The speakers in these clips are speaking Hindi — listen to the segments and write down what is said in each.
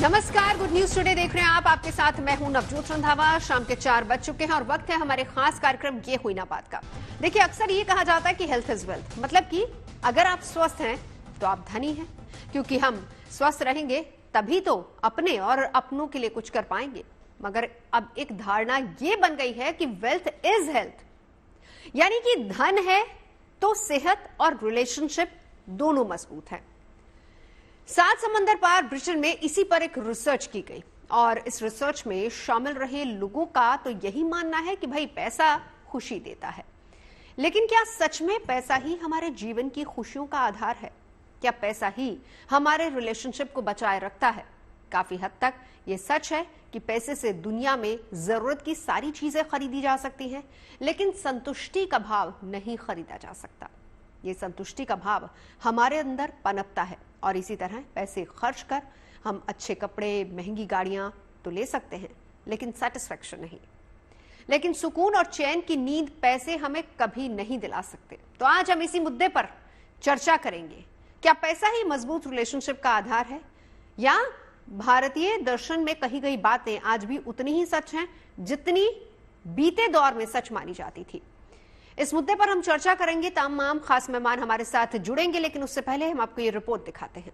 नमस्कार, गुड न्यूज टुडे देख रहे हैं आप। आपके साथ मैं हूं नवजोत रंधावा। शाम के 4 बज चुके हैं और वक्त है हमारे खास कार्यक्रम ये हुई ना बात का। देखिए, अक्सर ये कहा जाता है कि हेल्थ इज वेल्थ, मतलब कि अगर आप स्वस्थ हैं तो आप धनी हैं, क्योंकि हम स्वस्थ रहेंगे तभी तो अपने और अपनों के लिए कुछ कर पाएंगे। मगर अब एक धारणा ये बन गई है कि वेल्थ इज हेल्थ, यानी कि धन है तो सेहत और रिलेशनशिप दोनों मजबूत हैं। 7 समंदर पार ब्रिटेन में इसी पर एक रिसर्च की गई और इस रिसर्च में शामिल रहे लोगों का तो यही मानना है कि भाई पैसा खुशी देता है। लेकिन क्या सच में पैसा ही हमारे जीवन की खुशियों का आधार है? क्या पैसा ही हमारे रिलेशनशिप को बचाए रखता है? काफी हद तक ये सच है कि पैसे से दुनिया में जरूरत की सारी चीजें खरीदी जा सकती हैं, लेकिन संतुष्टि का भाव नहीं खरीदा जा सकता। ये संतुष्टि का भाव हमारे अंदर पनपता है और इसी तरह पैसे खर्च कर हम अच्छे कपड़े, महंगी गाड़ियां तो ले सकते हैं, लेकिन सेटिस्फैक्शन नहीं। लेकिन सुकून और चैन की नींद पैसे हमें कभी नहीं दिला सकते। तो आज हम इसी मुद्दे पर चर्चा करेंगे। क्या पैसा ही मजबूत रिलेशनशिप का आधार है, या भारतीय दर्शन में कही गई बातें आज भी उतनी ही सच हैं जितनी बीते दौर में सच मानी जाती थी? इस मुद्दे पर हम चर्चा करेंगे। तमाम खास मेहमान हमारे साथ जुड़ेंगे, लेकिन उससे पहले हम आपको ये रिपोर्ट दिखाते हैं।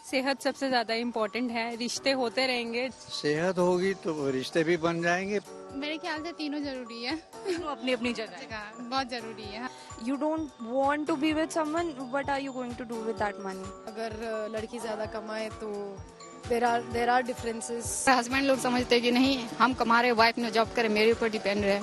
सेहत सबसे ज्यादा इम्पोर्टेंट है। रिश्ते होते रहेंगे, सेहत होगी तो रिश्ते भी बन जाएंगे। मेरे ख्याल से तीनों जरूरी है। तीनों अपनी अपनी जगह बहुत जरूरी है। You don't want to be with someone, what are you going to do with that money? अगर लड़की ज्यादा कमाए तो there are differences. हस्बैंड लोग समझते हैं कि नहीं, हम कमा रहे, वाइफ ने जॉब करे, मेरे ऊपर डिपेंड रहे।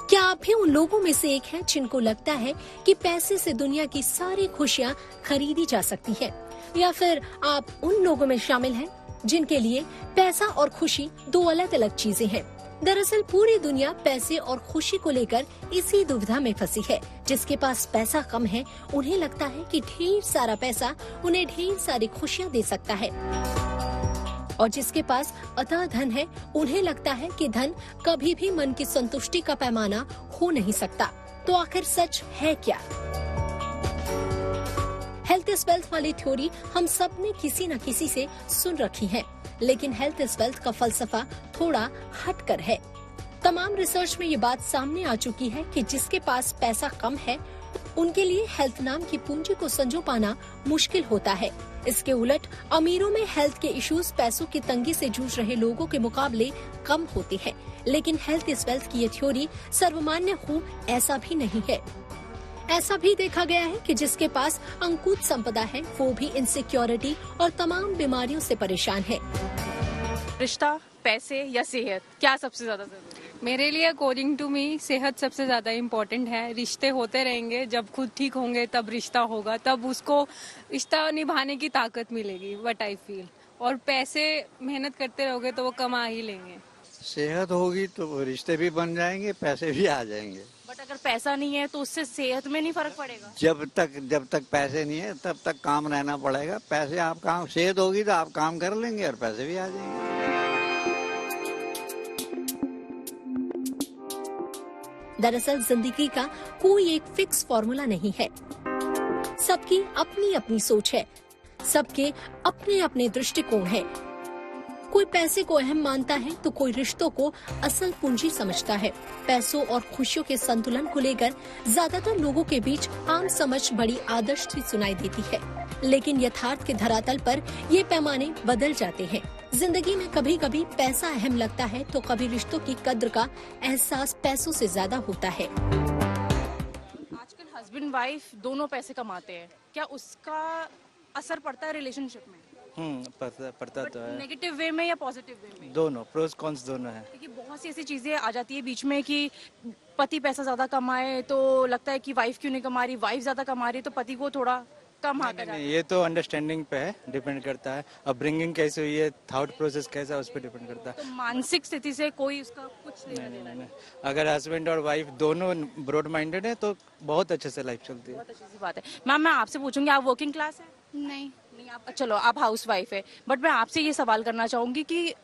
क्या आप भी उन लोगों में से एक हैं जिनको लगता है कि पैसे से दुनिया की सारी खुशियां खरीदी जा सकती हैं? या फिर आप उन लोगों में शामिल हैं जिनके लिए पैसा और खुशी दो अलग अलग चीजें हैं? दरअसल पूरी दुनिया पैसे और खुशी को लेकर इसी दुविधा में फंसी है। जिसके पास पैसा कम है उन्हें लगता है कि ढेर सारा पैसा उन्हें ढेर सारी खुशियां दे सकता है, और जिसके पास अथाह धन है उन्हें लगता है कि धन कभी भी मन की संतुष्टि का पैमाना हो नहीं सकता। तो आखिर सच है क्या? हेल्थ इज वेल्थ वाली थ्योरी हम सब ने किसी न किसी से सुन रखी है, लेकिन हेल्थ इज वेल्थ का फलसफा थोड़ा हटकर है। तमाम रिसर्च में ये बात सामने आ चुकी है कि जिसके पास पैसा कम है उनके लिए हेल्थ नाम की पूंजी को संजो पाना मुश्किल होता है। इसके उलट अमीरों में हेल्थ के इश्यूज पैसों की तंगी से जूझ रहे लोगों के मुकाबले कम होते हैं। लेकिन हेल्थ इज वेल्थ की ये थ्योरी सर्वमान्य हो ऐसा भी नहीं है। ऐसा भी देखा गया है कि जिसके पास अंकुत संपदा है वो भी इनसिक्योरिटी और तमाम बीमारियों से परेशान है। रिश्ता, पैसे या सेहत, क्या सबसे ज्यादा जरूरी है? मेरे लिए अकॉर्डिंग टू मी सेहत सबसे ज्यादा इम्पोर्टेंट है। रिश्ते होते रहेंगे, जब खुद ठीक होंगे तब रिश्ता होगा, तब उसको रिश्ता निभाने की ताकत मिलेगी, व्हाट आई फील। और पैसे मेहनत करते रहोगे तो वो कमा ही लेंगे। सेहत होगी तो रिश्ते भी बन जाएंगे, पैसे भी आ जाएंगे। बट अगर पैसा नहीं है तो उससे सेहत में नहीं फर्क पड़ेगा। जब तक पैसे नहीं है तब तक काम रहना पड़ेगा। पैसे आप काम, सेहत होगी तो आप काम कर लेंगे और पैसे भी आ जाएंगे। दरअसल जिंदगी का कोई एक फिक्स फॉर्मूला नहीं है। सबकी अपनी अपनी सोच है, सबके अपने अपने दृष्टिकोण है। कोई पैसे को अहम मानता है तो कोई रिश्तों को असल पूंजी समझता है। पैसों और खुशियों के संतुलन को लेकर ज्यादातर लोगों के बीच आम समझ बड़ी आदर्श सी सुनाई देती है, लेकिन यथार्थ के धरातल पर ये पैमाने बदल जाते हैं। जिंदगी में कभी कभी पैसा अहम लगता है तो कभी रिश्तों की कद्र का एहसास पैसों से ज्यादा होता है। आजकल हस्बैंड वाइफ दोनों पैसे कमाते हैं, क्या उसका असर पड़ता है रिलेशनशिप में? पड़ता तो है। नेगेटिव वे में या पॉजिटिव वे में? दोनों, प्रोस कॉन्स दोनों है। क्योंकि बहुत सी ऐसी चीजें आ जाती है बीच में कि पति पैसा ज्यादा कमाए तो लगता है कि वाइफ क्यों नहीं कमा रही, वाइफ ज्यादा कमा रही तो पति को थोड़ा कम हाथ नहीं, ये तो अंडरस्टैंडिंग पे है, डिपेंड करता है। अब ब्रिंगिंग कैसे हुई है, थॉट प्रोसेस कैसा है, उस पर डिपेंड करता है। तो मानसिक स्थिति से कोई उसका कुछ नहीं। अगर हस्बैंड और वाइफ दोनों ब्रॉड माइंडेड है तो बहुत अच्छे से लाइफ चलती है। बहुत अच्छी सी बात है। मैम, मैं आपसे पूछूंगी, आप वर्किंग क्लास है? नहीं, आप चलो आप हाउस वाइफ है, बट मैं आपसे ये सवाल करना चाहूंगी कि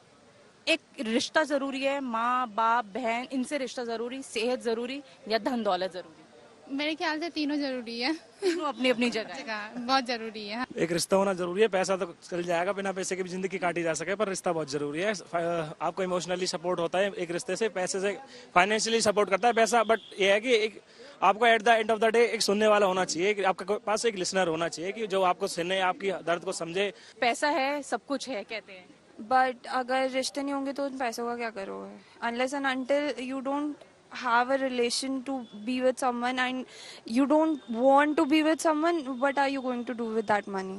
एक रिश्ता जरूरी है, माँ बाप बहन इनसे रिश्ता जरूरी, सेहत जरूरी या धन दौलत जरूरी? मेरे ख्याल से तीनों जरूरी है। तीनों अपनी अपनी जगह है। बहुत जरूरी है। एक रिश्ता होना जरूरी है। पैसा तो चल जाएगा, बिना पैसे की भी जिंदगी काटी जा सके, पर रिश्ता बहुत जरूरी है। आपको इमोशनली सपोर्ट होता है एक रिश्ते से, पैसे से फाइनेंशियली सपोर्ट करता है पैसा, बट ये है कि एक आपको at the end of the day एक सुनने वाला होना चाहिए, आपके पास एक लिसनर होना चाहिए कि जो आपको सुने, आपकी दर्द को समझे। पैसा है सब कुछ है कहते हैं, बट अगर रिश्ते नहीं होंगे तो उन पैसों का क्या करोगे? Unless and until you don't have a relation to be with someone and you don't want to be with someone, what are you going to do with that money?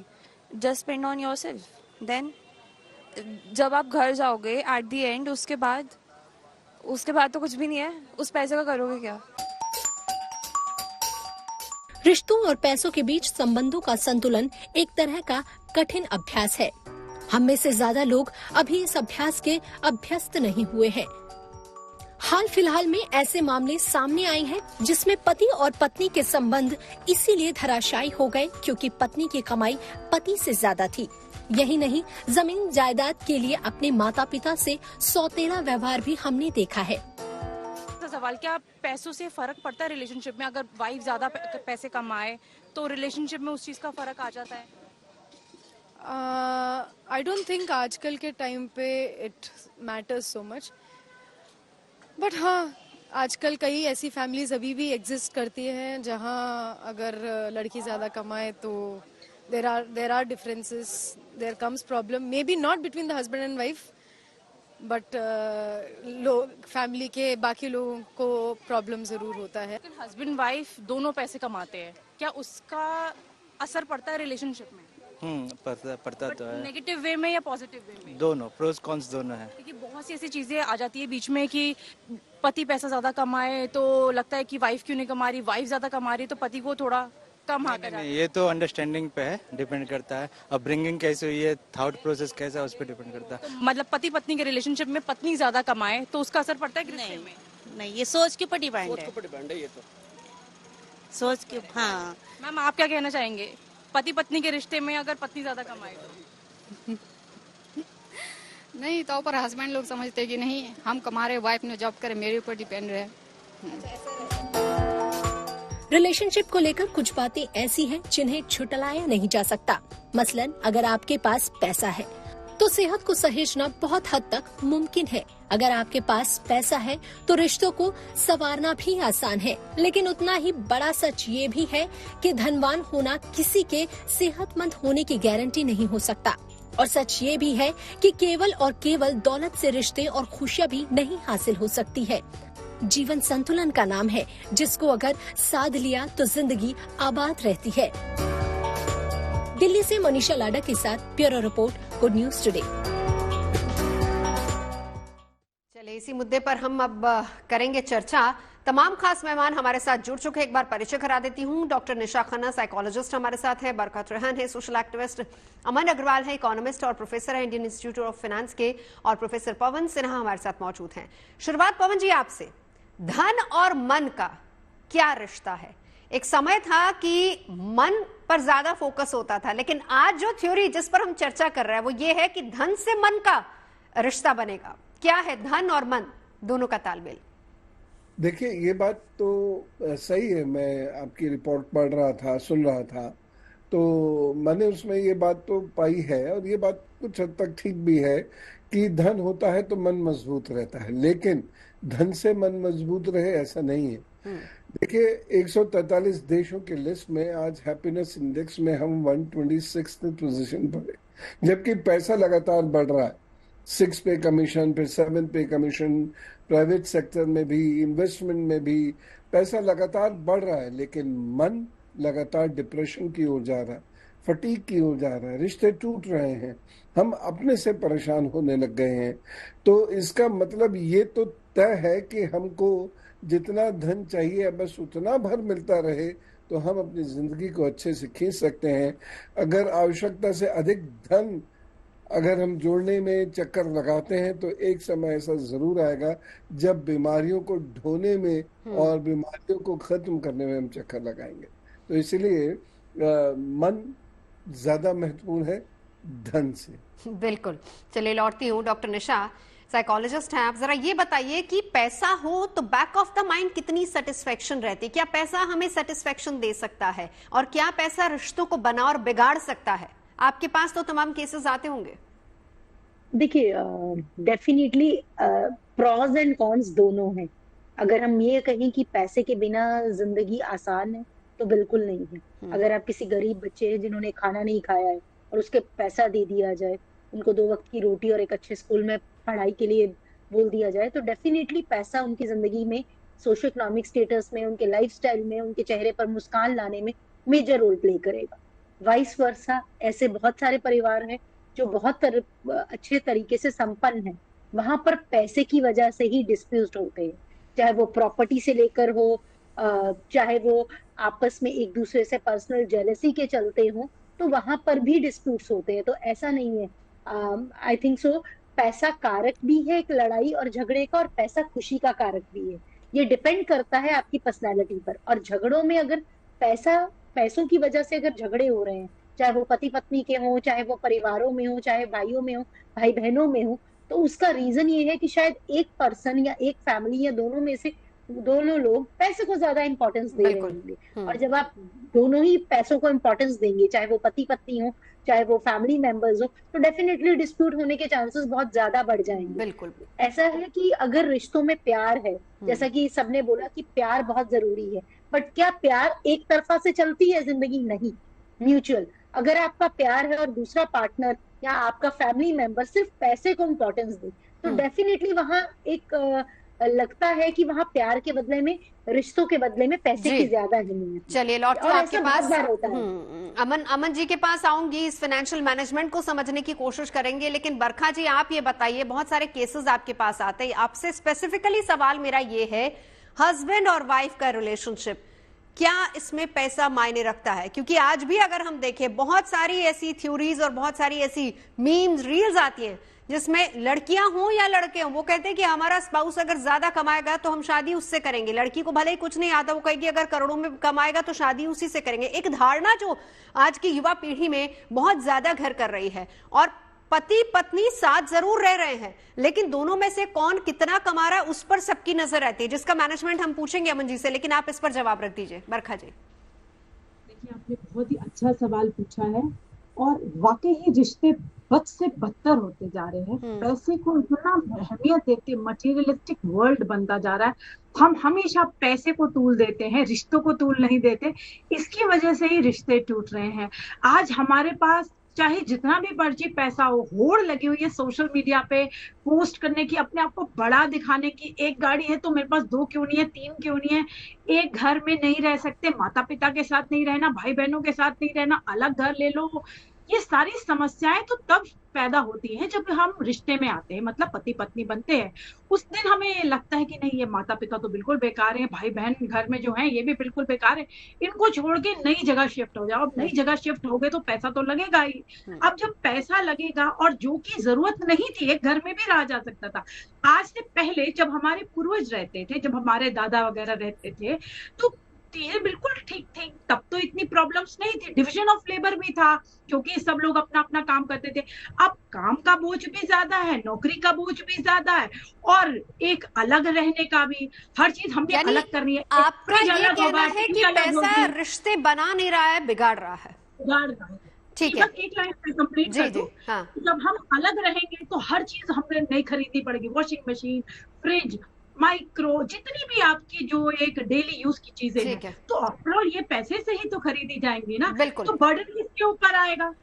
Just spend on yourself. Then जब आप घर जाओगे at the end, उसके बाद तो कुछ भी नहीं है, उस पैसे का करोगे क्या? रिश्तों और पैसों के बीच संबंधों का संतुलन एक तरह का कठिन अभ्यास है। हम में से ज्यादा लोग अभी इस अभ्यास के अभ्यस्त नहीं हुए हैं। हाल फिलहाल में ऐसे मामले सामने आए हैं जिसमें पति और पत्नी के संबंध इसीलिए धराशायी हो गए क्योंकि पत्नी की कमाई पति से ज्यादा थी। यही नहीं, जमीन जायदाद के लिए अपने माता पिता से सौतेला व्यवहार भी हमने देखा है। सवाल, क्या पैसों से फर्क पड़ता है रिलेशनशिप में? अगर वाइफ ज्यादा पैसे कमाए तो रिलेशनशिप में उस चीज का फर्क आ जाता है? आई डोंट थिंक आजकल के टाइम पे it matters so much, but हाँ, आजकल कई ऐसी फैमिलीज अभी भी एग्जिस्ट करती हैं जहाँ अगर लड़की ज़्यादा कमाए तो there are differences, there comes problem, maybe not between the husband and wife, but family के बाकी लोगों को प्रॉब्लम ज़रूर होता है। हस्बैंड वाइफ दोनों पैसे कमाते हैं, क्या उसका असर पड़ता है रिलेशनशिप में? पड़ता तो है। नेगेटिव वे में या पॉजिटिव वे में? दोनों, प्रोस कॉन्स दोनों है। क्योंकि बहुत सी ऐसी चीजें आ जाती है बीच में कि पति पैसा ज्यादा कमाए तो लगता है कि वाइफ क्यों नहीं कमा रही, वाइफ ज्यादा कमा रही तो पति को थोड़ा कम हाथ नहीं, ये तो अंडरस्टैंडिंग पे है, डिपेंड करता है। अब ब्रिंगिंग कैसे हुई है, थॉट प्रोसेस कैसा है, उस पर डिपेंड करता है। मतलब पति पत्नी के रिलेशनशिप में पत्नी ज्यादा कमाए तो उसका असर पड़ता है रिश्ते में? नहीं, ये सोच के ऊपर डिपेंड है। ये तो सोच के, हाँ। मैम, आप क्या कहना चाहेंगे पति पत्नी के रिश्ते में अगर पत्नी ज्यादा कमाए तो? नहीं, तो पर हस्बैंड लोग समझते कि नहीं, हम कमा रहे, वाइफ ने जॉब करे, मेरे ऊपर डिपेंड रहे। रिलेशनशिप को लेकर कुछ बातें ऐसी हैं जिन्हें छुटलाया नहीं जा सकता। मसलन अगर आपके पास पैसा है तो सेहत को सहेजना बहुत हद तक मुमकिन है। अगर आपके पास पैसा है तो रिश्तों को संवारना भी आसान है, लेकिन उतना ही बड़ा सच ये भी है कि धनवान होना किसी के सेहतमंद होने की गारंटी नहीं हो सकता। और सच ये भी है कि केवल और केवल दौलत से रिश्ते और खुशियाँ भी नहीं हासिल हो सकती है। जीवन संतुलन का नाम है, जिसको अगर साध लिया तो जिंदगी आबाद रहती है। दिल्ली से मनीषा लाडा के साथ bureau report, good news today. चलिए, इसी मुद्दे पर हम अब करेंगे चर्चा। तमाम खास मेहमान हमारे साथ जुड़ चुके हैं। एक बार परिचय करा देती हूँ। डॉक्टर निशा खन्ना साइकोलॉजिस्ट हमारे साथ हैं, बरकत रेहान है सोशल एक्टिविस्ट, अमन अग्रवाल है इकोनॉमिस्ट और प्रोफेसर है इंडियन इंस्टीट्यूट ऑफ फाइनेंस के, और प्रोफेसर पवन सिन्हा हमारे साथ मौजूद हैं। शुरुआत पवन जी आपसे, धन और मन का क्या रिश्ता है? एक समय था कि मन पर ज्यादा फोकस होता था, लेकिन आज जो थ्योरी जिस पर हम चर्चा कर रहे हैं वो ये है कि धन से मन का रिश्ता बनेगा। क्या है धन और मन दोनों का तालमेल? देखिए, ये बात तो सही है। मैं आपकी रिपोर्ट पढ़ रहा था, सुन रहा था, तो मैंने उसमें ये बात तो पाई है, और ये बात कुछ हद तक ठीक भी है कि धन होता है तो मन मजबूत रहता है, लेकिन धन से मन मजबूत रहे ऐसा नहीं है। देखिए, 143 देशों के लिस्ट में आज हैप्पीनेस इंडेक्स में हम 126th पोजीशन पर है, जबकि पैसा लगातार बढ़ रहा है। 6 पे कमीशन, फिर 7 पे कमीशन, प्राइवेट सेक्टर में भी, इन्वेस्टमेंट में भी पैसा लगातार बढ़ रहा है, लेकिन मन लगातार डिप्रेशन की ओर जा रहा है, फटीग की ओर जा रहा है, रिश्ते टूट रहे हैं, हम अपने से परेशान होने लग गए हैं। तो इसका मतलब ये तो तय है कि हमको जितना धन चाहिए बस उतना भर मिलता रहे तो हम अपनी जिंदगी को अच्छे से खींच सकते हैं। अगर आवश्यकता से अधिक धन अगर हम जोड़ने में चक्कर लगाते हैं तो एक समय ऐसा जरूर आएगा जब बीमारियों को ढोने में और बीमारियों को खत्म करने में हम चक्कर लगाएंगे। तो इसलिए मन ज्यादा महत्वपूर्ण है धन से। बिल्कुल। चलिए, लौटती हूँ डॉक्टर निशा। साइकोलॉजिस्ट हैं आप, जरा ये बताइए कि पैसा हो तो बैक ऑफ द माइंड कितनी सेटिस्फेक्शन रहती है? क्या पैसा हमें सेटिस्फेक्शन दे सकता है और क्या पैसा रिश्तों को बना और बिगाड़ सकता है? आपके पास तो तमाम केसेस आते होंगे। देखिए, डेफिनेटली प्रॉज एंड कॉन्स दोनों हैं। अगर हम ये कहें कि पैसे के बिना जिंदगी आसान है तो बिल्कुल नहीं है। अगर आप किसी गरीब बच्चे हैं जिन्होंने खाना नहीं खाया है और उसके पैसा दे दिया जाए, उनको 2 वक्त की रोटी और एक अच्छे स्कूल में पढ़ाई के लिए बोल दिया जाए, तो डेफिनेटली पैसा उनकी जिंदगी में, सोशो इकोनॉमिक स्टेटस में, उनके लाइफस्टाइल में, उनके चेहरे पर मुस्कान लाने में मेजर रोल प्ले करेगा। वाइस वर्सा, ऐसे बहुत सारे परिवार हैं जो बहुत अच्छे तरीके से संपन्न हैं, वहां पर पैसे की वजह से ही डिस्प्यूट होते हैं, चाहे वो प्रॉपर्टी से लेकर हो, चाहे वो आपस में एक दूसरे से पर्सनल जेलसी के चलते हो, तो वहां पर भी डिस्प्यूट्स होते हैं। तो ऐसा नहीं है, आई थिंक सो पैसा कारक भी है एक लड़ाई और झगड़े का, और पैसा खुशी का कारक भी है। ये डिपेंड करता है आपकी पर्सनैलिटी पर। और झगड़ों में अगर पैसों की वजह से अगर झगड़े हो रहे हैं, चाहे वो पति पत्नी के हों, चाहे वो परिवारों में हो, चाहे भाइयों में हो, भाई बहनों में हो, तो उसका रीजन ये है कि शायद एक पर्सन या एक फैमिली या दोनों में से दोनों लोग पैसे को ज्यादा इंपॉर्टेंस दे रहे होंगे। और जब आप दोनों ही पैसों को इंपॉर्टेंस देंगे, चाहे वो पति पत्नी हो, चाहे वो फैमिली मेंबर्स हो, तो डेफिनेटली डिस्प्यूट होने के चांसेस बहुत ज्यादा बढ़ जाएंगे। बिल्कुल ऐसा है कि अगर रिश्तों में प्यार है, जैसा कि सबने बोला कि प्यार बहुत जरूरी है, बट क्या प्यार एक तरफा से चलती है जिंदगी? नहीं, म्यूचुअल। अगर आपका प्यार है और दूसरा पार्टनर या आपका फैमिली मेंबर सिर्फ पैसे को इम्पोर्टेंस दे, तो डेफिनेटली वहां एक लगता है कि वहां प्यार के बदले में, रिश्तों के बदले में पैसे की ज्यादा अहमियत। चलिए, लौटते आपके पास होता है। अमन जी के पास आऊंगी, इस फाइनेंशियल मैनेजमेंट को समझने की कोशिश करेंगे, लेकिन बरखा जी आप ये बताइए, बहुत सारे केसेस आपके पास आते हैं, आपसे स्पेसिफिकली सवाल मेरा ये है, हस्बैंड और वाइफ का रिलेशनशिप, क्या इसमें पैसा मायने रखता है? क्योंकि आज भी अगर हम देखें, बहुत सारी ऐसी थ्योरीज और बहुत सारी ऐसी मीम्स, रील्स आती हैं जिसमें लड़कियां हों या लड़के हों, वो कहते हैं कि हमारा स्पाउस अगर ज्यादा कमाएगा तो हम शादी उससे करेंगे। लड़की को भले ही कुछ नहीं आता, वो कहेगी अगर करोड़ों में कमाएगा तो शादी उसी से करेंगे। एक धारणा जो आज की युवा पीढ़ी में बहुत ज्यादा घर कर रही है। और पति पत्नी साथ जरूर रह रहे हैं, लेकिन दोनों में से कौन कितना कमा रहा है उस पर सबकी नजर रहती है, जिसका मैनेजमेंट हम पूछेंगे अमन जी से, लेकिन आप इस पर जवाब रख दीजिए बरखा जी। देखिए, आपने बहुत ही अच्छा सवाल पूछा है और वाकई ही रिश्ते बद से बदतर होते जा रहे हैं। पैसे को इतना अहमियत देते, मटेरियलिस्टिक वर्ल्ड बनता जा रहा है। हम हमेशा पैसे को तूल देते हैं, रिश्तों को तूल नहीं देते। इसकी वजह से ही रिश्ते टूट रहे हैं। आज हमारे पास चाहे जितना भी मर्जी पैसा हो, होड़ लगी हुई है सोशल मीडिया पे पोस्ट करने की, अपने आप को बड़ा दिखाने की। एक गाड़ी है तो मेरे पास 2 क्यों नहीं है, 3 क्यों नहीं है। एक घर में नहीं रह सकते, माता पिता के साथ नहीं रहना, भाई बहनों के साथ नहीं रहना, अलग घर ले लो। ये सारी समस्याएं तो तब पैदा होती हैं जब हम रिश्ते में आते हैं, मतलब पति पत्नी बनते हैं। उस दिन हमें लगता है कि नहीं, ये माता पिता तो बिल्कुल बेकार है, भाई बहन घर में जो है ये भी बिल्कुल बेकार है, इनको छोड़ के नई जगह शिफ्ट हो जाओ। अब नई जगह शिफ्ट हो गए तो पैसा तो लगेगा ही। अब जब पैसा लगेगा, और जो कि जरूरत नहीं थी, एक घर में भी रहा जा सकता था। आज से पहले जब हमारे पूर्वज रहते थे, जब हमारे दादा वगैरह रहते थे, तो चीजें बिल्कुल ठीक थी, तब तो इतनी प्रॉब्लम्स नहीं थी। डिवीजन ऑफ लेबर भी था, क्योंकि सब लोग अपना अपना काम करते थे। अब काम का बोझ भी ज्यादा है, नौकरी का बोझ भी ज्यादा है, और एक अलग रहने का भी, हर चीज हमने अलग करनी है। आपका ये कहना है कि पैसा रिश्ते बना नहीं रहा है, बिगाड़ रहा है? बिगाड़ रहा है, ठीक है। एक लाइन कंप्लीट कर दो। जब हम अलग रहेंगे तो हर चीज हमें नहीं खरीदनी पड़ेगी। वॉशिंग मशीन, फ्रिज, माइक्रो, जितनी भी आपकी जो एक डेली यूज की चीजें हैं, तो आफ्टर ये पैसे से ही तो खरीदी जाएंगी ना। तो बर्डन किसके ऊपर आएगा?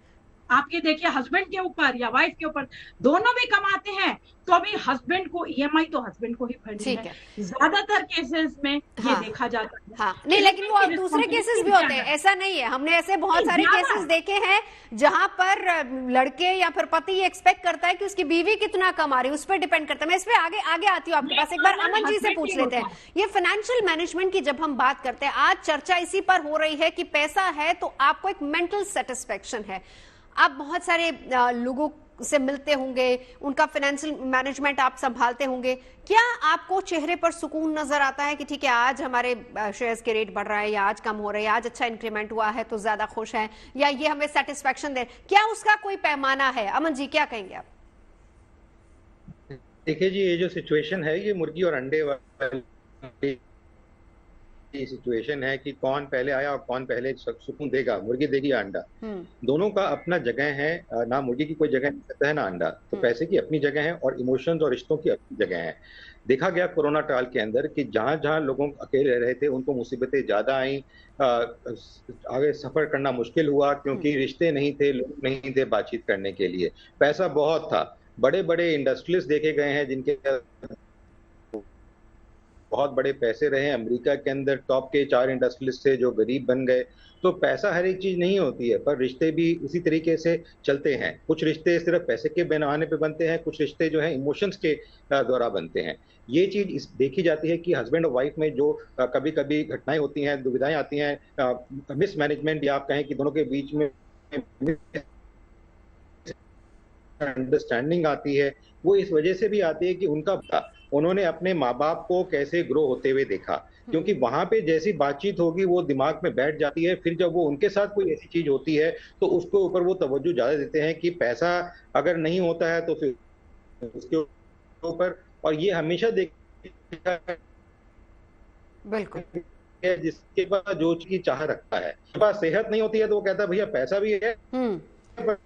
आप ये देखिए, हस्बैंड के ऊपर या वाइफ के ऊपर, दोनों भी कमाते हैं तो अभी हस्बैंड को ईएमआई तो हस्बैंड को ही भरनी है। ज्यादातर केसेस में ये देखा जाता है। नहीं, लेकिन वो दूसरे केसेस भी होते हैं, ऐसा नहीं है। हमने ऐसे बहुत सारे केसेस देखे हैं जहां पर लड़के या फिर पति ये एक्सपेक्ट करता है कि उसकी बीवी कितना कमा रही है, उस पर डिपेंड करता है। मैं इस पे आगे आती हूँ आपके पास। एक बार अमन जी से पूछ लेते हैं, ये फाइनेंशियल मैनेजमेंट की जब हम बात करते हैं, आज चर्चा इसी पर हो रही है कि पैसा है तो आपको एक मेंटल सेटिस्फेक्शन है। आप बहुत सारे लोगों से मिलते होंगे, उनका फाइनेंशियल मैनेजमेंट आप संभालते होंगे, क्या आपको चेहरे पर सुकून नजर आता है कि ठीक है आज हमारे शेयर्स के रेट बढ़ रहा है, या आज कम हो रहे हैं, आज अच्छा इंक्रीमेंट हुआ है तो ज्यादा खुश हैं, या ये हमें सेटिस्फेक्शन दे? क्या उसका कोई पैमाना है? अमन जी क्या कहेंगे आप? देखिए जी, ये जो सिचुएशन है ये मुर्गी और अंडे वाली सिचुएशन है कि कौन पहले आया और कौन पहले सुकून देगा, मुर्गी देगी या अंडा। दोनों का अपना जगह है, ना मुर्गी की कोई जगह नहीं सकता है ना अंडा। तो पैसे की अपनी जगह है और इमोशंस और रिश्तों की अपनी जगह है। देखा गया कोरोना काल के अंदर कि जहां जहां लोगों अकेले रह रहे थे उनको मुसीबतें ज्यादा आई, आगे सफर करना मुश्किल हुआ क्योंकि रिश्ते नहीं थे, लोग नहीं थे बातचीत करने के लिए। पैसा बहुत था, बड़े बड़े इंडस्ट्रियलिस्ट देखे गए हैं जिनके बहुत बड़े पैसे रहे। अमेरिका के अंदर टॉप के 4 इंडस्ट्रियलिस्ट थे जो गरीब बन गए। तो पैसा हर एक चीज नहीं होती है, पर रिश्ते भी उसी तरीके से चलते हैं। कुछ रिश्ते सिर्फ पैसे के बनाने पे बनते हैं, कुछ रिश्ते जो है इमोशंस के द्वारा बनते हैं। ये चीज देखी जाती है कि हस्बैंड और वाइफ में जो कभी कभी घटनाएं होती हैं, दुविधाएं आती हैं, मिसमैनेजमेंट या आप कहें कि दोनों के बीच में अंडरस्टैंडिंग आती है, वो इस वजह से भी आती है कि उन्होंने अपने माँ बाप को कैसे ग्रो होते हुए देखा। क्योंकि वहां पे जैसी बातचीत होगी वो दिमाग में बैठ जाती है। फिर जब वो उनके साथ कोई ऐसी चीज होती है तो उसके ऊपर वो तवज्जो ज्यादा देते हैं कि पैसा अगर नहीं होता है तो फिर उसके ऊपर, और ये हमेशा देखा बिल्कुल जिसके पास जो चीज की चाह रखता है, पास सेहत नहीं होती है तो वो कहता है भैया पैसा भी है।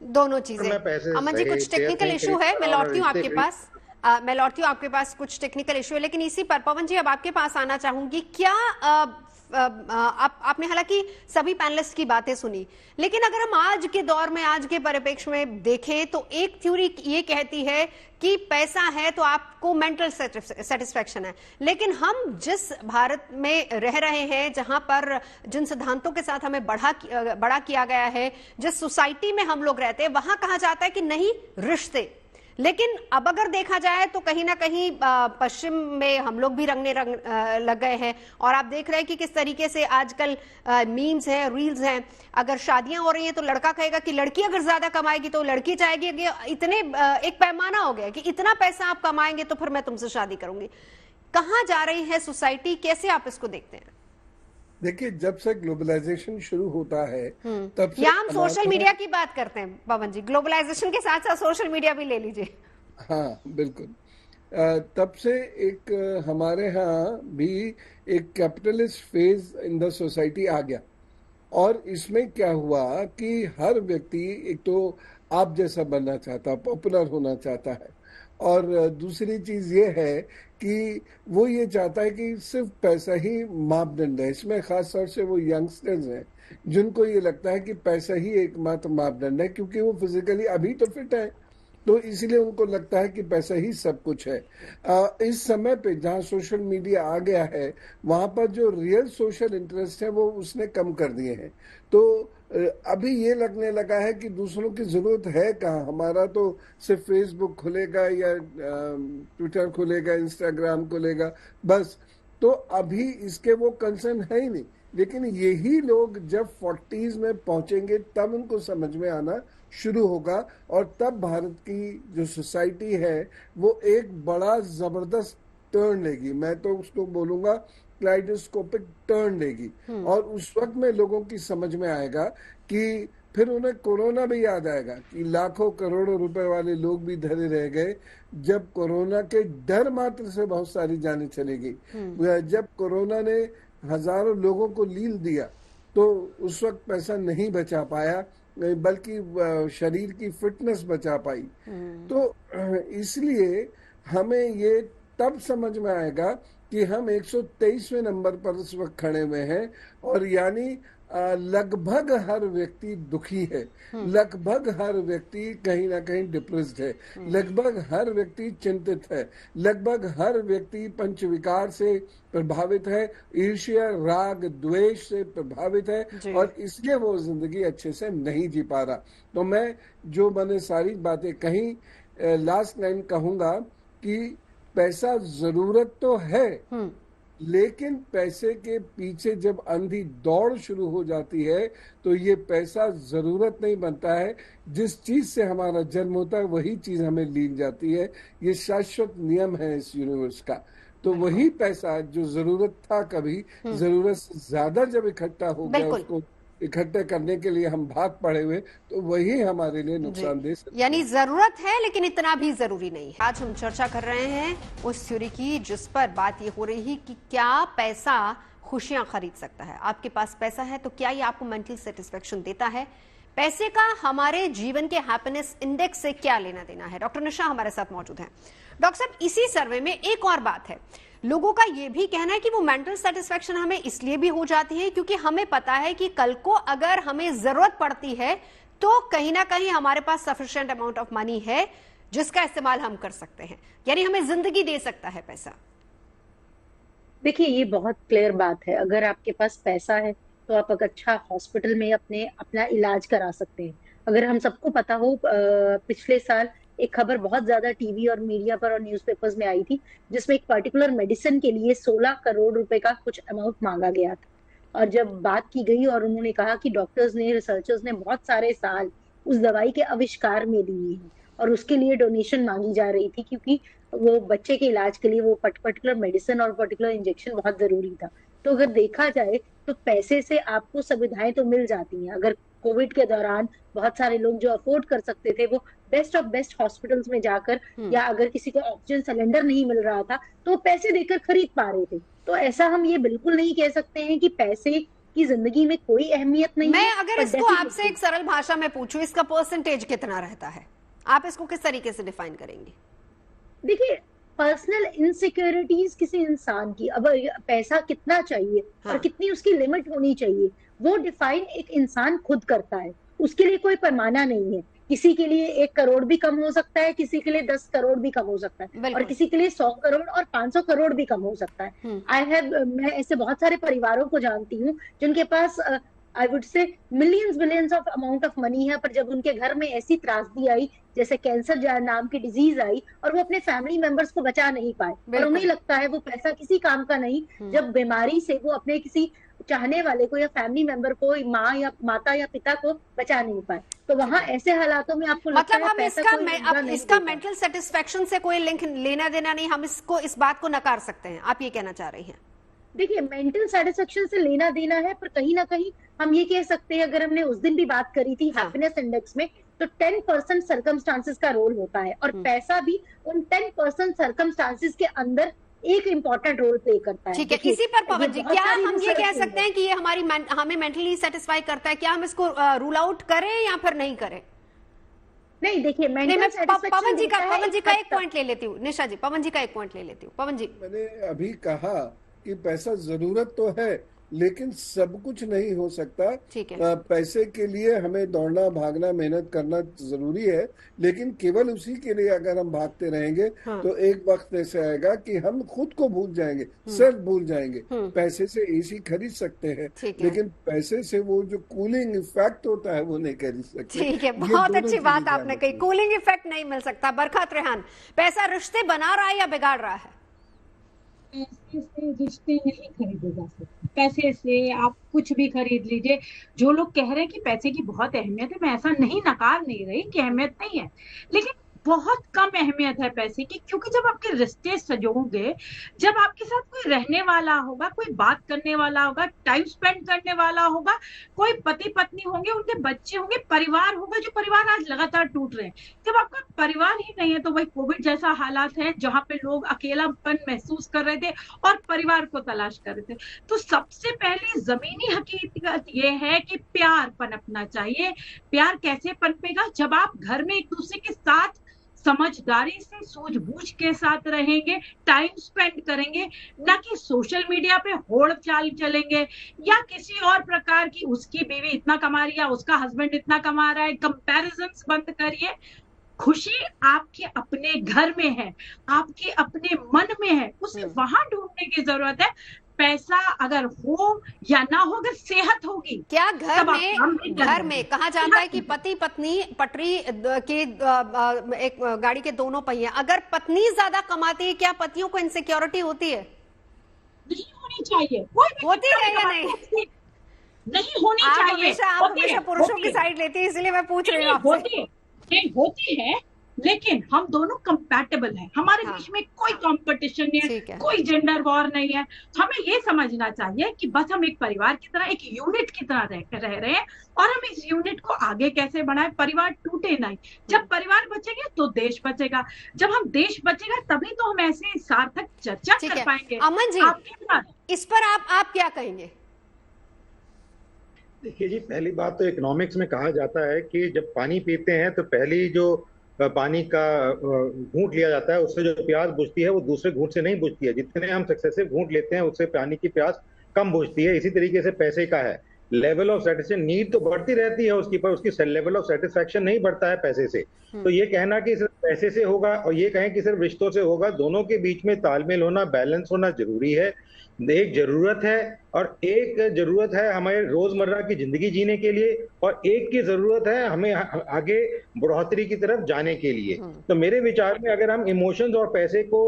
दोनों चीजें। अमन जी, कुछ टेक्निकल इशू है, मैं लौटती हूँ आपके पास। कुछ टेक्निकल इशू है, लेकिन इसी पर पवन जी अब आपके पास आना चाहूंगी। क्या आपने हालांकि सभी पैनलिस्ट की बातें सुनी, लेकिन अगर हम आज के दौर में, आज के परिप्रेक्ष्य में देखें तो एक थ्योरी ये कहती है कि पैसा है तो आपको मेंटल सेटिस्फेक्शन है। लेकिन हम जिस भारत में रह रहे हैं, जहां पर जिन सिद्धांतों के साथ हमें बड़ा किया गया है, जिस सोसाइटी में हम लोग रहते हैं, वहां कहा जाता है कि नहीं, रिश्ते। लेकिन अब अगर देखा जाए तो कहीं ना कहीं पश्चिम में हम लोग भी लग गए हैं, और आप देख रहे हैं कि किस तरीके से आजकल मीम्स हैं, रील्स हैं। अगर शादियां हो रही हैं तो लड़का कहेगा कि लड़की अगर ज्यादा कमाएगी तो लड़की चाहेगी कि इतने एक पैमाना हो गया कि इतना पैसा आप कमाएंगे तो फिर मैं तुमसे शादी करूंगी। कहाँ जा रही है सोसाइटी, कैसे आप इसको देखते हैं? देखिए, जब से ग्लोबलाइजेशन शुरू होता है तब से हम सोशल मीडिया की बात करते हैं पवन जी, ग्लोबलाइजेशन के साथ साथ सोशल मीडिया भी ले लीजिए। हाँ बिल्कुल, तब से एक हमारे यहाँ भी एक capitalist phase in the society आ गया। और इसमें क्या हुआ कि हर व्यक्ति एक तो आप जैसा बनना चाहता, पॉपुलर होना चाहता है, और दूसरी चीज ये है कि वो ये चाहता है कि सिर्फ पैसा ही मापदंड है। इसमें खास तौर से वो यंगस्टर्स हैं जिनको ये लगता है कि पैसा ही एकमात्र मापदंड है, क्योंकि वो फिजिकली अभी तो फिट है, तो इसलिए उनको लगता है कि पैसा ही सब कुछ है। इस समय पे जहाँ सोशल मीडिया आ गया है, वहां पर जो रियल सोशल इंटरेस्ट है वो उसने कम कर दिए हैं। तो अभी ये लगने लगा है कि दूसरों की जरूरत है कहाँ, हमारा तो सिर्फ फेसबुक खुलेगा या ट्विटर खुलेगा, इंस्टाग्राम खुलेगा, बस। तो अभी इसके वो कंसर्न है ही नहीं। लेकिन यही लोग जब 40s में पहुंचेंगे तब उनको समझ में आना शुरू होगा, और तब भारत की जो सोसाइटी है वो एक बड़ा जबरदस्त टर्न लेगी। मैं तो उसको बोलूंगा क्लाइडोस्कोपिक टर्न लेगी। और उस वक्त में लोगों की समझ में आएगा कि फिर उन्हें कोरोना भी याद आएगा कि लाखों करोड़ों रुपए वाले लोग भी धरे रह गए जब कोरोना के डर मात्र से बहुत सारी जानें चली गई। जब कोरोना ने हजारों लोगों को लील दिया तो उस वक्त पैसा नहीं बचा पाया, बल्कि शरीर की फिटनेस बचा पाई। तो इसलिए हमें ये तब समझ में आएगा कि हम 123वें नंबर पर इस वक्त खड़े हुए हैं, और यानी लगभग हर व्यक्ति दुखी है, लगभग हर व्यक्ति कहीं ना कहीं डिप्रेस्ड है, लगभग हर व्यक्ति चिंतित है, लगभग हर व्यक्ति पंचविकार से प्रभावित है, ईर्ष्या, राग, द्वेष से प्रभावित है, और इसलिए वो जिंदगी अच्छे से नहीं जी पा रहा। तो मैंने सारी बातें कही, लास्ट लाइन कहूंगा कि पैसा जरूरत तो है, लेकिन पैसे के पीछे जब अंधी दौड़ शुरू हो जाती है तो ये पैसा जरूरत नहीं बनता है। जिस चीज से हमारा जन्म होता है वही चीज हमें लीन जाती है। ये शाश्वत नियम है इस यूनिवर्स का। तो वही पैसा जो जरूरत था, कभी जरूरत से ज्यादा जब इकट्ठा हो गया, उसको इकट्ठे करने के लिए हम भाग पड़े हुए, तो वही हमारे लिए नुकसानदेह सकता है। यानी जरूरत है लेकिन इतना भी जरूरी नहीं है। आज हम चर्चा कर रहे हैं उस थ्योरी की जिस पर बात ये हो रही है कि क्या पैसा खुशियां खरीद सकता है। आपके पास पैसा है तो क्या ये आपको मेंटल सेटिस्फेक्शन देता है? पैसे का हमारे जीवन के हैप्पीनेस इंडेक्स से क्या लेना देना है? डॉक्टर निशा हमारे साथ मौजूद हैं। डॉक्टर साहब, इसी सर्वे में एक और बात है, लोगों का यह भी कहना है कि वो मेंटल सेटिस्फेक्शन हमें इसलिए भी हो जाती है क्योंकि हमें पता है कि कल को अगर हमें जरूरत पड़ती है तो कहीं ना कहीं हमारे पास सफिशिएंट अमाउंट ऑफ मनी है जिसका इस्तेमाल हम कर सकते हैं, यानी हमें जिंदगी दे सकता है पैसा। देखिए, ये बहुत क्लियर बात है। अगर आपके पास पैसा है तो आप एक अच्छा हॉस्पिटल में अपना इलाज करा सकते हैं। अगर हम सबको पता हो, पिछले साल एक खबर बहुत ज्यादा टीवी और मीडिया पर और न्यूज़पेपर्स में आई थी जिसमें एक पर्टिकुलर मेडिसिन के लिए 16 करोड़ रुपए का कुछ अमाउंट मांगा गया था। और जब बात की गई और उन्होंने कहा कि डॉक्टर्स ने, रिसर्चर्स ने बहुत सारे साल उस दवाई के आविष्कार में दिए हैं और उसके लिए डोनेशन मांगी जा रही थी क्योंकि वो बच्चे के इलाज के लिए वो पर्टिकुलर मेडिसिन और पर्टिकुलर इंजेक्शन बहुत जरूरी था। तो अगर देखा जाए तो पैसे से आपको सुविधाएं तो मिल जाती हैं। अगर कोविड के दौरान बहुत सारे लोग जो अफोर्ड कर सकते थे वो बेस्ट ऑफ बेस्ट हॉस्पिटल्स में जाकर, या अगर किसी को ऑक्सीजन सिलेंडर नहीं मिल रहा था तो वो पैसे देकर खरीद पा रहे थे। तो ऐसा हम ये बिल्कुल नहीं कह सकते हैं कि पैसे की जिंदगी में कोई अहमियत नहीं है। मैं अगर इसको आपसे एक सरल भाषा में पूछूं, इसका परसेंटेज कितना रहता है, आप इसको किस तरीके से डिफाइन करेंगे? देखिए, पर्सनल इनसिक्योरिटीज किसी इंसान की, अब पैसा कितना चाहिए और कितनी उसकी लिमिट होनी चाहिए, वो डिफाइन एक इंसान खुद करता है। उसके लिए कोई पैमाना नहीं है। किसी के लिए 1 करोड़ भी कम हो सकता है, किसी के लिए 10 करोड़ भी कम हो सकता है, और किसी के लिए 100 करोड़ और 500 करोड़ भी कम हो सकता है। मैं ऐसे बहुत सारे परिवारों को जानती हूँ जिनके पास I would say billions of amount of money है, पर जब उनके घर में ऐसी त्रासदी आई जैसे कैंसर नाम की डिजीज आई और वो अपने फैमिली मेंबर्स को बचा नहीं पाए, और उन्हें लगता है वो पैसा किसी काम का नहीं, जब बीमारी से वो अपने किसी चाहने वाले को या फैमिली मेंबर को, माँ या माता या पिता को बचा नहीं पाए, तो वहाँ ऐसे हालातों में आपको लगता है हम इसका मेंटल सेटिस्फेक्शन से कोई लिंक लेना देना नहीं, हम इस बात को नकार सकते हैं, आप ये कहना चाह रही हैं? देखिए, मेंटल सेटिस्फेक्शन से लेना देना है, पर कहीं ना कहीं हम ये कह सकते हैं, अगर हमने उस दिन भी बात करी थी हैप्पीनेस इंडेक्स में, तो 10% सर्कमस्टांसेस का रोल होता है, और पैसा भी उन 10% सर्कमस्टांसेस के अंदर एक इम्पोर्टेंट रोल प्ले करता है। ठीक है, इसी पर पवन जी, क्या हम ये कह सकते हैं कि ये हमें मेंटली सेटिस्फाई करता है? क्या हम इसको रूल आउट करें या फिर नहीं करें? नहीं, देखिए, पवन जी का एक पॉइंट ले लेती हूँ। निशा जी, पवन जी का एक पॉइंट ले लेती हूँ। पवन जी, मैंने अभी कहा कि पैसा जरूरत तो है लेकिन सब कुछ नहीं हो सकता। पैसे के लिए हमें दौड़ना, भागना, मेहनत करना जरूरी है, लेकिन केवल उसी के लिए अगर हम भागते रहेंगे तो एक वक्त ऐसे आएगा कि हम खुद को भूल जाएंगे, सेल्फ भूल जाएंगे। पैसे से एसी खरीद सकते हैं लेकिन पैसे से वो जो कूलिंग इफेक्ट होता है वो नहीं खरीद सकते। ठीक है, बहुत अच्छी बात आपने कही, कूलिंग इफेक्ट नहीं मिल सकता। बरखत रेहान, पैसा रिश्ते बना रहा है या बिगाड़ रहा है? पैसे से रिश्ते नहीं खरीदे जा सकते। पैसे से आप कुछ भी खरीद लीजिए। जो लोग कह रहे हैं कि पैसे की बहुत अहमियत है, मैं ऐसा नहीं नकार नहीं रही कि अहमियत नहीं है, लेकिन बहुत कम अहमियत है पैसे की, क्योंकि जब आपके रिश्ते सजोगे, जब आपके साथ कोई रहने वाला होगा, कोई बात करने वाला होगा, टाइम स्पेंड करने वाला होगा, कोई पति पत्नी होंगे, उनके बच्चे होंगे, परिवार होगा, जो परिवार आज लगातार टूट रहे हैं। जब आपका परिवार ही नहीं है तो वही कोविड जैसा हालात है जहां पे लोग अकेलापन महसूस कर रहे थे और परिवार को तलाश कर रहे थे। तो सबसे पहली जमीनी हकीकत ये है कि प्यार पनपना चाहिए। प्यार कैसे पनपेगा? जब आप घर में एक दूसरे के साथ समझदारी से, सूझबूझ के साथ रहेंगे, टाइम स्पेंड करेंगे, ना कि सोशल मीडिया पे होड़ चाल चलेंगे या किसी और प्रकार की, उसकी बीवी इतना कमा रही है, उसका हस्बैंड इतना कमा रहा है, कंपैरिजन्स बंद करिए। खुशी आपके अपने घर में है, आपके अपने मन में है, उसे वहां ढूंढने की जरूरत है। पैसा अगर हो या ना हो, अगर सेहत होगी, क्या घर में कहा जाता है कि पति पत्नी पटरी के एक गाड़ी के दोनों पहिए, अगर पत्नी ज्यादा कमाती है क्या पतियों को इनसिक्योरिटी होती है? नहीं होनी चाहिए। होती है या नहीं? नहीं होनी चाहिए। आप हमेशा पुरुषों की साइड लेती है, इसलिए मैं पूछ रही हूँ आपसे। होती है, लेकिन हम दोनों कंपैटिबल हैं, हमारे बीच में कोई कंपटीशन नहीं है, कोई जेंडर वॉर नहीं है। हमें ये समझना चाहिए कि बस हम एक परिवार की तरह, एक यूनिट की तरह रह रहे हैं और हम इस यूनिट को आगे कैसे बढ़ाएं, परिवार टूटे नहीं। जब परिवार बचेगा तो देश बचेगा, जब हम देश बचेगा तभी तो हम ऐसे सार्थक चर्चा कर पाएंगे। अमन जी, इस पर आप क्या कहेंगे? देखिए जी, पहली बात तो इकोनॉमिक्स में कहा जाता है कि जब पानी पीते हैं तो पहली जो पानी का घूंट लिया जाता है, उससे जो प्यास बुझती है वो दूसरे घूंट से नहीं बुझती है। जितने हम सक्सेसिव घूंट लेते हैं उससे पानी की प्यास कम बुझती है। इसी तरीके से पैसे का है, लेवल ऑफ सेटिस्फेक्शन, नीड तो बढ़ती रहती है उसकी, पर उसकी लेवल ऑफ सेटिस्फेक्शन नहीं बढ़ता है पैसे से। तो ये कहना कि सिर्फ पैसे से होगा और ये कहें कि सिर्फ रिश्तों से होगा, दोनों के बीच में तालमेल होना, बैलेंस होना जरूरी है। एक जरूरत है और एक जरूरत है हमें रोजमर्रा की जिंदगी जीने के लिए, और एक की जरूरत है हमें आगे बढ़ोतरी की तरफ जाने के लिए। तो मेरे विचार में अगर हम इमोशंस और पैसे को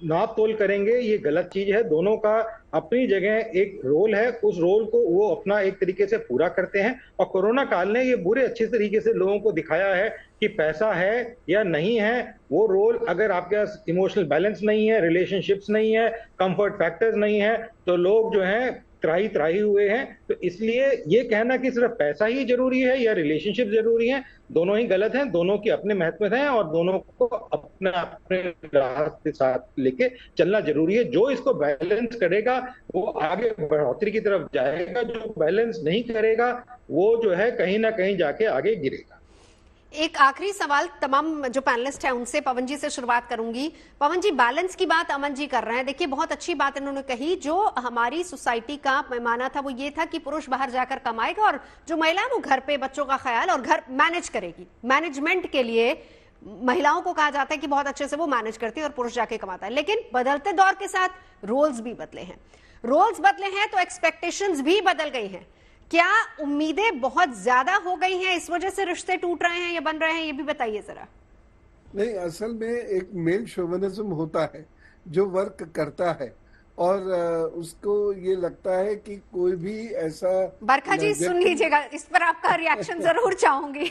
नाप तोल करेंगे, ये गलत चीज है। दोनों का अपनी जगह एक रोल है, उस रोल को वो अपना एक तरीके से पूरा करते हैं। और कोरोना काल ने ये बुरे अच्छे तरीके से लोगों को दिखाया है कि पैसा है या नहीं है, वो रोल अगर आपके पास इमोशनल बैलेंस नहीं है, रिलेशनशिप्स नहीं है, कंफर्ट फैक्टर्स नहीं है, तो लोग जो हैं त्राही हुए हैं। तो इसलिए ये कहना कि सिर्फ पैसा ही जरूरी है या रिलेशनशिप जरूरी है, दोनों ही गलत हैं। दोनों की अपने महत्व हैं और दोनों को अपने अपने रास्ते साथ लेके चलना जरूरी है। जो इसको बैलेंस करेगा वो आगे बढ़ोतरी की तरफ जाएगा, जो बैलेंस नहीं करेगा वो जो है कहीं ना कहीं जाके आगे गिरेगा। एक आखिरी सवाल तमाम जो पैनलिस्ट हैं उनसे, पवन जी से शुरुआत करूंगी। पवन जी, बैलेंस की बात अमन जी कर रहे हैं। देखिए, बहुत अच्छी बात इन्होंने कही। जो हमारी सोसाइटी का पैमाना था वो ये था कि पुरुष बाहर जाकर कमाएगा और जो महिला है वो घर पे बच्चों का ख्याल और घर मैनेज करेगी। मैनेजमेंट के लिए महिलाओं को कहा जाता है कि बहुत अच्छे से वो मैनेज करती है और पुरुष जाके कमाता है। लेकिन बदलते दौर के साथ रोल्स भी बदले हैं, तो एक्सपेक्टेशंस भी बदल गई हैं। क्या उम्मीदें बहुत ज्यादा हो गई हैं, इस वजह से रिश्ते टूट रहे हैं या बन रहे हैं, ये भी बताइए जरा। नहीं, असल में एक मेल शोविनिज्म होता है जो वर्क करता है और उसको ये लगता है कि कोई भी ऐसा। बरखा जी सुन लीजिएगा, इस पर आपका रिएक्शन जरूर चाहूंगी।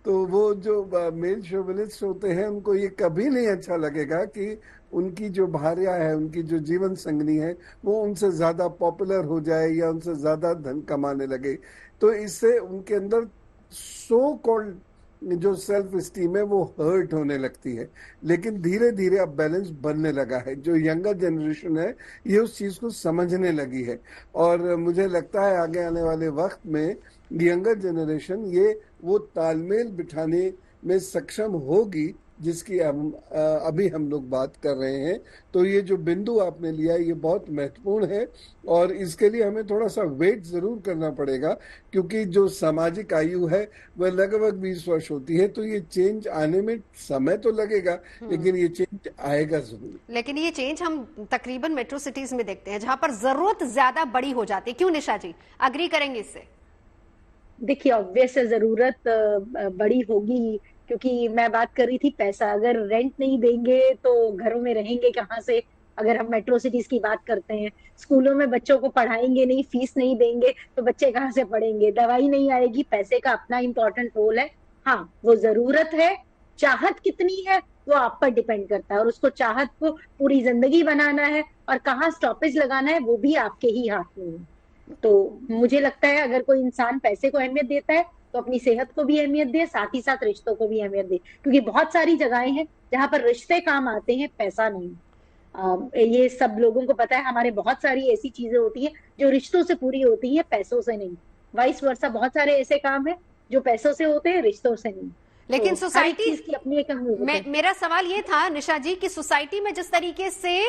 तो वो जो मेल शोविनिस्ट होते हैं उनको ये कभी नहीं अच्छा लगेगा कि उनकी जो भार्या है, उनकी जो जीवन संगनी है, वो उनसे ज्यादा पॉपुलर हो जाए या उनसे ज्यादा धन कमाने लगे। तो इससे उनके अंदर सो कॉल्ड जो सेल्फ स्टीम है वो हर्ट होने लगती है। लेकिन धीरे धीरे अब बैलेंस बनने लगा है। जो यंगर जनरेशन है ये उस चीज को समझने लगी है और मुझे लगता है आगे आने वाले वक्त में यंगर जनरेशन ये वो तालमेल बिठाने में सक्षम होगी जिसकी अभी हम लोग बात कर रहे हैं। तो ये जो बिंदु आपने लिया ये बहुत महत्वपूर्ण है और इसके लिए हमें थोड़ा सा वेट जरूर करना पड़ेगा, क्योंकि जो सामाजिक आयु है वह लगभग 20 वर्ष होती है। तो ये चेंज आने में समय तो लगेगा, लेकिन ये चेंज आएगा जरूर। लेकिन ये चेंज हम तकरीबन मेट्रो सिटीज में देखते हैं जहां पर जरूरत ज्यादा बड़ी हो जाती है। क्यों निशा जी, अग्री करेंगे इससे? देखिए, ऑब्वियस है जरूरत बड़ी होगी, क्योंकि मैं बात कर रही थी पैसा। अगर रेंट नहीं देंगे तो घरों में रहेंगे कहाँ से? अगर हम मेट्रो सिटीज की बात करते हैं, स्कूलों में बच्चों को पढ़ाएंगे नहीं, फीस नहीं देंगे तो बच्चे कहाँ से पढ़ेंगे? दवाई नहीं आएगी। पैसे का अपना इंपॉर्टेंट रोल है। हाँ, वो जरूरत है। चाहत कितनी है वो आप पर डिपेंड करता है और उसको चाहत को पूरी जिंदगी बनाना है और कहाँ स्टॉपेज लगाना है वो भी आपके ही हाथ में है। तो मुझे लगता है अगर कोई इंसान पैसे को अहमियत देता है तो अपनी सेहत को भी अहमियत दे, साथ ही साथ रिश्तों को भी अहमियत दे, क्योंकि बहुत सारी जगहें हैं जहां पर रिश्ते काम आते हैं, पैसा नहीं। ये सब लोगों को पता है। हमारे बहुत सारी ऐसी चीजें होती हैं जो रिश्तों से पूरी होती हैं, पैसों से नहीं। वाइस वर्सा बहुत सारे ऐसे काम है जो पैसों से होते हैं, रिश्तों से नहीं। लेकिन तो सोसाइटी की अपनी एक मेरा सवाल ये था निशा जी कि सोसाइटी में जिस तरीके से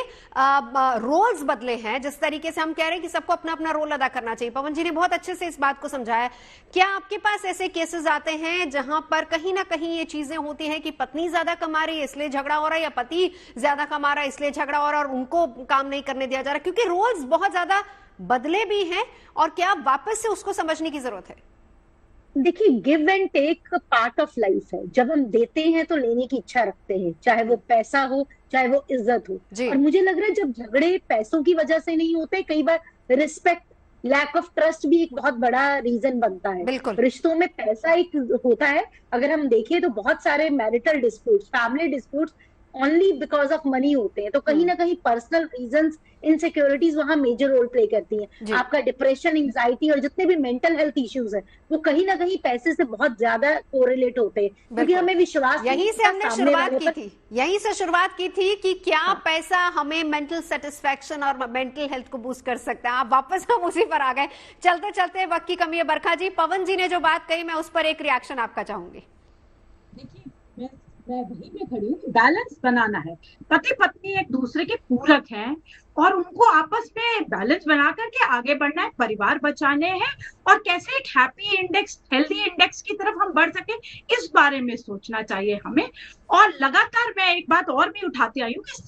रोल्स बदले हैं, जिस तरीके से हम कह रहे हैं कि सबको अपना अपना रोल अदा करना चाहिए, पवन जी ने बहुत अच्छे से इस बात को समझाया। क्या आपके पास ऐसे केसेस आते हैं जहां पर कहीं ना कहीं ये चीजें होती हैं कि पत्नी ज्यादा कमा रही है इसलिए झगड़ा हो रहा है, या पति ज्यादा कमा रहा है इसलिए झगड़ा हो रहा है और उनको काम नहीं करने दिया जा रहा, क्योंकि रोल्स बहुत ज्यादा बदले भी हैं? और क्या वापस से उसको समझने की जरूरत है? देखिए, give and take part of life है। जब हम देते हैं तो लेने की इच्छा रखते हैं, चाहे वो पैसा हो चाहे वो इज्जत हो। और मुझे लग रहा है जब झगड़े पैसों की वजह से नहीं होते, कई बार रिस्पेक्ट लैक ऑफ ट्रस्ट भी एक बहुत बड़ा रीजन बनता है। बिल्कुल। रिश्तों में पैसा एक होता है, अगर हम देखें तो बहुत सारे marital disputes, family disputes only because of money होते हैं। तो कहीं ना कहीं पर्सनल रीजंस, इनसिक्योरिटीज वहां मेजर रोल प्ले करती हैं। आपका डिप्रेशन, एंजाइटी और जितने भी मेंटल हेल्थ इश्यूज हैं वो कहीं ना कहीं पैसे से बहुत ज्यादा कोरिलेट होते हैं, क्योंकि हमें विश्वास यहीं से हमने शुरुआत की थी, यहीं से शुरुआत की थी कि क्या पैसा हमें मेंटल सेटिस्फैक्शन और मेंटल हेल्थ को बूस्ट कर सकता है। आप वापस हम उसी पर आ गए। चलते चलते वक्त की कमी है। बरखा जी, पवन जी ने जो बात कही मैं उस पर एक रिएक्शन आपका चाहूंगी। देखिए, मैं वहीं पे खड़ी हूँ। बैलेंस बनाना है, पति पत्नी एक दूसरे के पूरक हैं और उनको आपस में बैलेंस बना करके आगे बढ़ना है, परिवार बचाने हैं और कैसे एक हैप्पी इंडेक्स, हेल्दी इंडेक्स की तरफ हम बढ़ सके, इस बारे में सोचना चाहिए हमें। और लगातार मैं एक बात और भी उठाती आई हूँ कि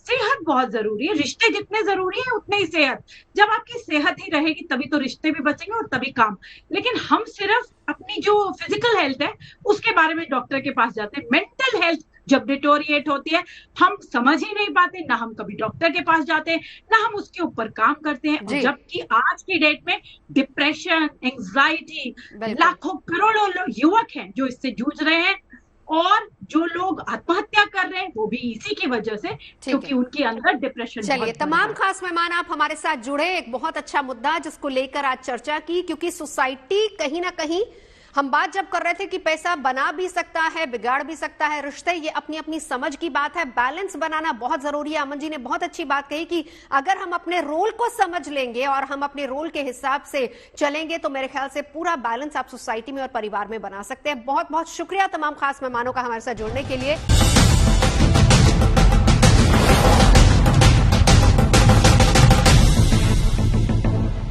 सेहत बहुत जरूरी है। रिश्ते जितने जरूरी है उतने ही सेहत। जब आपकी सेहत ही रहेगी तभी तो रिश्ते भी बचेंगे और तभी काम। लेकिन हम सिर्फ अपनी जो फिजिकल हेल्थ है उसके बारे में डॉक्टर के पास जाते हैं, मेंटल हेल्थ जब डिटोरिएट होती है हम समझ ही नहीं पाते, ना हम कभी डॉक्टर के पास जाते हैं, ना हम उसके ऊपर काम करते हैं। और जबकि आज की डेट में डिप्रेशन, एंजाइटी, लाखों करोड़ों युवक हैं जो इससे जूझ रहे हैं और जो लोग आत्महत्या कर रहे हैं वो भी इसी की वजह से, क्योंकि उनके अंदर डिप्रेशन। चलिए, तमाम खास मेहमान आप हमारे साथ जुड़े। एक बहुत अच्छा मुद्दा जिसको लेकर आज चर्चा की, क्योंकि सोसाइटी कहीं ना कहीं, हम बात जब कर रहे थे कि पैसा बना भी सकता है, बिगाड़ भी सकता है रिश्ते, ये अपनी अपनी समझ की बात है। बैलेंस बनाना बहुत जरूरी है। अमन जी ने बहुत अच्छी बात कही कि अगर हम अपने रोल को समझ लेंगे और हम अपने रोल के हिसाब से चलेंगे तो मेरे ख्याल से पूरा बैलेंस आप सोसाइटी में और परिवार में बना सकते हैं। बहुत बहुत शुक्रिया तमाम खास मेहमानों का हमारे साथ जुड़ने के लिए।